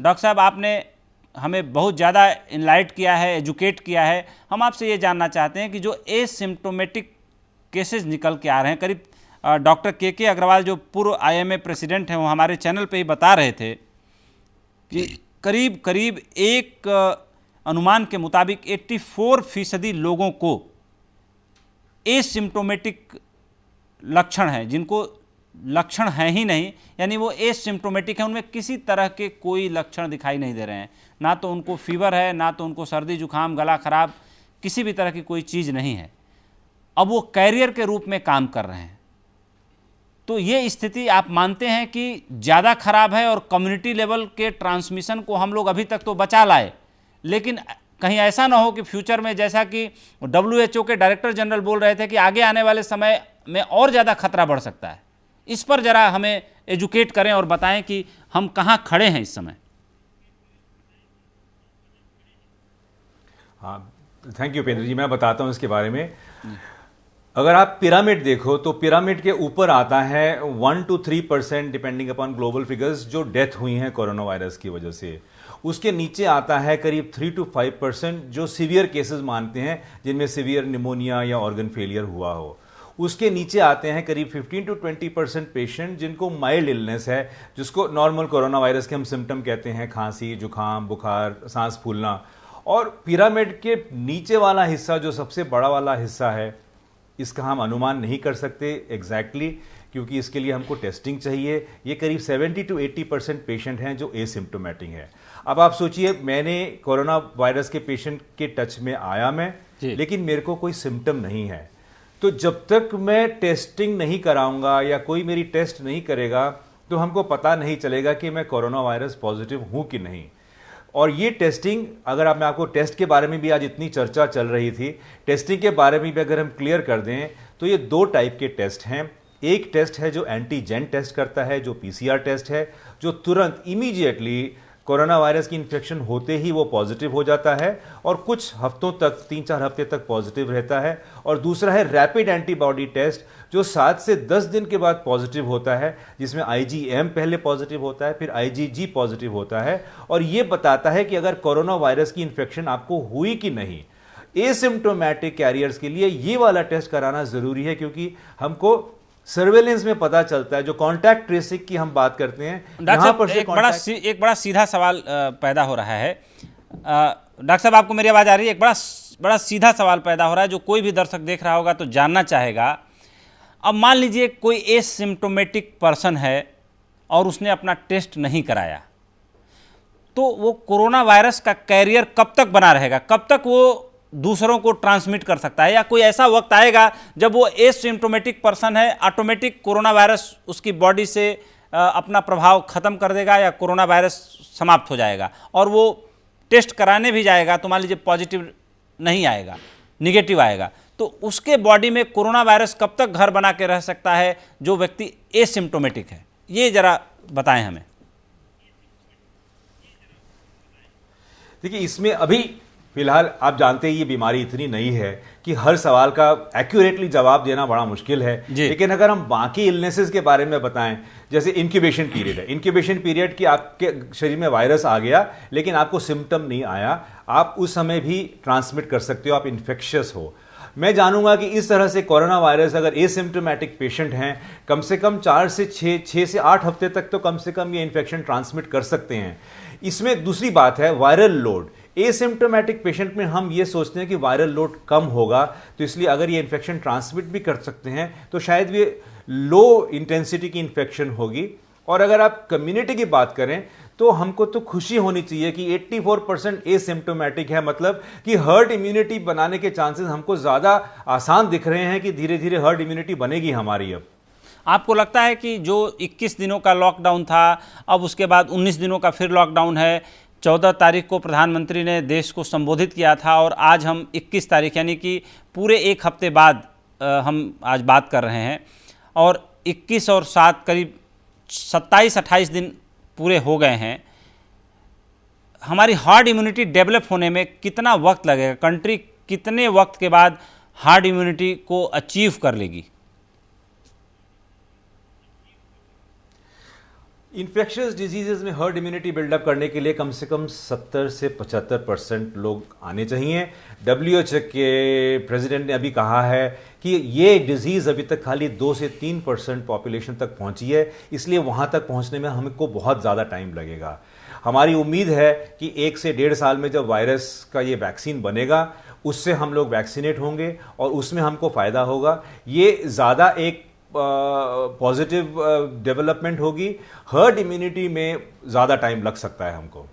Doctor साहब, आपने हमें बहुत ज़्यादा इनलाइट किया है, एजुकेट किया है। हम आपसे ये जानना चाहते हैं कि जो एसिम्प्टोमेटिक केसेस निकल के आ रहे हैं, करीब डॉक्टर के अग्रवाल जो पूर्व IMA प्रेसिडेंट हैं, वो हमारे चैनल पे ही बता रहे थे कि करीब करीब एक अनुमान के मुताबिक 84% लोगों को एसिम्प्टोमेटिक लक्षण हैं, जिनको लक्षण हैं ही नहीं, यानी वो एसिम्प्टोमेटिक हैं, उनमें किसी तरह के कोई लक्षण दिखाई नहीं दे रहे हैं। ना तो उनको फीवर है, ना तो उनको सर्दी जुकाम, गला खराब, किसी भी तरह की कोई चीज़ नहीं है। अब वो कैरियर के रूप में काम कर रहे हैं। तो ये स्थिति आप मानते हैं कि ज़्यादा खराब है और कम्युनिटी लेवल के ट्रांसमिशन को हम लोग अभी तक तो बचा लाए, लेकिन कहीं ऐसा ना हो कि फ्यूचर में, जैसा कि WHO के डायरेक्टर जनरल बोल रहे थे कि आगे आने वाले समय में और ज़्यादा खतरा बढ़ सकता है। इस पर ज़रा हमें एजुकेट करें और बताएं कि हम कहाँ खड़े हैं इस समय। हाँ, थैंक यू उपेंद्र जी। मैं बताता हूँ इसके बारे में। अगर आप पिरामिड देखो तो पिरामिड के ऊपर आता है 1 to 3% depending upon global figures जो डेथ हुई हैं कोरोना वायरस की वजह से। उसके नीचे आता है करीब 3 to 5% जो सीवियर केसेस मानते हैं, जिनमें सीवियर निमोनिया या ऑर्गन फेलियर हुआ हो। उसके नीचे आते हैं करीब 15 to 20% पेशेंट जिनको माइल्ड इलनेस है, जिसको नॉर्मल कोरोना वायरस के हम सिम्टम कहते हैं, खांसी, जुकाम, बुखार, सांस फूलना। और पिरामिड के नीचे वाला हिस्सा जो सबसे बड़ा वाला हिस्सा है, इसका हम अनुमान नहीं कर सकते एग्जैक्टली क्योंकि इसके लिए हमको टेस्टिंग चाहिए। ये करीब 70 to 80% पेशेंट हैं जो एसिम्प्टोमेटिक हैं। अब आप सोचिए, मैंने कोरोना वायरस के पेशेंट के टच में आया मैं, लेकिन मेरे को कोई सिम्टम नहीं है। तो जब तक मैं टेस्टिंग नहीं कराऊंगा या कोई मेरी टेस्ट नहीं करेगा तो हमको पता नहीं चलेगा कि मैं कोरोना वायरस पॉजिटिव हूं कि नहीं। और ये टेस्टिंग, अगर मैं आपको टेस्ट के बारे में भी आज इतनी चर्चा चल रही थी, टेस्टिंग के बारे में भी अगर हम क्लियर कर दें तो ये 2 टाइप के टेस्ट हैं। एक टेस्ट है जो एंटीजेन टेस्ट करता है, जो PCR टेस्ट है, जो तुरंत इमीडिएटली कोरोना वायरस की इन्फेक्शन होते ही वो पॉजिटिव हो जाता है और कुछ हफ्तों तक, 3-4 हफ्ते तक पॉजिटिव रहता है। और दूसरा है रैपिड एंटीबॉडी टेस्ट जो 7 से 10 दिन के बाद पॉजिटिव होता है, जिसमें IgM पहले पॉजिटिव होता है, फिर IgG पॉजिटिव होता है और ये बताता है कि अगर कोरोना वायरस की इन्फेक्शन आपको हुई कि नहीं। एसिम्प्टोमेटिक कैरियर्स के लिए ये वाला टेस्ट कराना जरूरी है क्योंकि हमको सर्वेलेंस में पता चलता है। जो कॉन्टैक्ट ट्रेसिंग की हम बात करते हैं, डॉक्टर साहब एक बड़ा सीधा सवाल पैदा हो रहा है। डॉक्टर साहब, आपको मेरी आवाज़ आ रही है? एक बड़ा सीधा सवाल पैदा हो रहा है जो कोई भी दर्शक देख रहा होगा तो जानना चाहेगा। अब मान लीजिए कोई एसिम्प्टोमेटिक पर्सन है और उसने अपना टेस्ट नहीं कराया, तो वो कोरोना वायरस का कैरियर कब तक बना रहेगा? कब तक वो दूसरों को ट्रांसमिट कर सकता है? या कोई ऐसा वक्त आएगा जब वो एसिम्प्टोमेटिक पर्सन है, ऑटोमेटिक कोरोना वायरस उसकी बॉडी से अपना प्रभाव खत्म कर देगा या कोरोना वायरस समाप्त हो जाएगा और वो टेस्ट कराने भी जाएगा तो मान लीजिए पॉजिटिव नहीं आएगा, निगेटिव आएगा, तो उसके बॉडी में कोरोना वायरस कब तक घर बना के रह सकता है जो व्यक्ति एसिम्प्टोमेटिक है? ये जरा बताएं हमें। देखिए, इसमें अभी फिलहाल आप जानते हैं ये बीमारी इतनी नई है कि हर सवाल का एक्यूरेटली जवाब देना बड़ा मुश्किल है। लेकिन अगर हम बाकी इलनेसेस के बारे में बताएं, जैसे इंक्यूबेशन पीरियड है, इंक्यूबेशन पीरियड की आपके शरीर में वायरस आ गया लेकिन आपको सिम्टम नहीं आया, आप उस समय भी ट्रांसमिट कर सकते हो, आप इन्फेक्शियस हो। मैं जानूंगा कि इस तरह से कोरोना वायरस अगर एसिम्प्टोमेटिक पेशेंट हैं, कम से कम 4 से 6 से 8 हफ्ते तक तो कम से कम ये इन्फेक्शन ट्रांसमिट कर सकते हैं। इसमें दूसरी बात है वायरल लोड। एसिम्प्टोमेटिक पेशेंट में हम ये सोचते हैं कि वायरल लोड कम होगा, तो इसलिए अगर ये इन्फेक्शन ट्रांसमिट भी कर सकते हैं तो शायद ये लो इंटेंसिटी की इन्फेक्शन होगी। और अगर आप कम्युनिटी की बात करें तो हमको तो खुशी होनी चाहिए कि 84% एसिम्प्टोमेटिक है, मतलब कि हर्ड इम्यूनिटी बनाने के चांसेस हमको ज़्यादा आसान दिख रहे हैं कि धीरे धीरे हर्ड इम्यूनिटी बनेगी हमारी। अब आपको लगता है कि जो 21 दिनों का लॉकडाउन था, अब उसके बाद 19 दिनों का फिर लॉकडाउन है, 14 तारीख को प्रधानमंत्री ने देश को संबोधित किया था और आज हम 21 तारीख यानी कि पूरे एक हफ्ते बाद हम आज बात कर रहे हैं और 21 और 7 करीब 27-28 दिन पूरे हो गए हैं। हमारी हार्ड इम्यूनिटी डेवलप होने में कितना वक्त लगेगा? कंट्री कितने वक्त के बाद हार्ड इम्यूनिटी को अचीव कर लेगी? इन्फेक्शियस डिजीजेज में हर्ड इम्यूनिटी बिल्डअप करने के लिए कम से कम 70 से 75% लोग आने चाहिए। WHO के प्रेसिडेंट ने अभी कहा है कि ये डिजीज़ अभी तक खाली 2 से 3% पॉपुलेशन तक पहुंची है, इसलिए वहां तक पहुंचने में हमको बहुत ज़्यादा टाइम लगेगा। हमारी उम्मीद है कि 1 से 1.5 साल में जब वायरस का ये वैक्सीन बनेगा उससे हम लोग वैक्सीनेट होंगे और उसमें हमको फ़ायदा होगा। ये ज़्यादा एक पॉजिटिव डेवलपमेंट होगी। हर्ड इम्यूनिटी में ज़्यादा टाइम लग सकता है हमको।